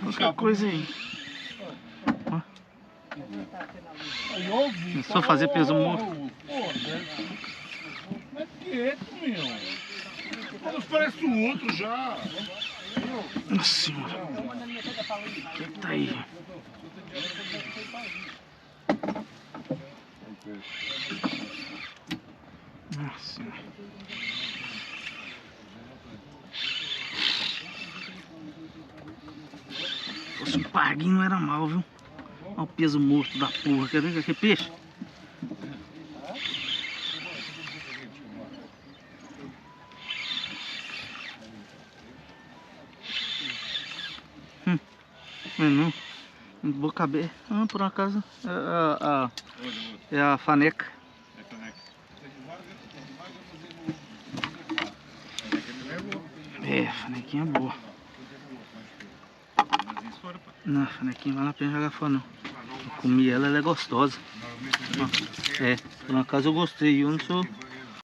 Qualquer coisa aí. Ó. Começou a fazer peso morto. Mas quieto, meu. Mas parece o outro já. Nossa senhora. Tá aí. Nossa senhora. Se fosse um parguinho não era mal, viu? Olha o peso morto da porra. Quer ver aquele peixe? Não. Boca aberta. Ah, por acaso é a faneca. É, a fanequinha é boa. Não, a fanequinha não vale a pena jogar fora não. Eu comi ela, ela é gostosa. É, por acaso eu gostei. Eu não sou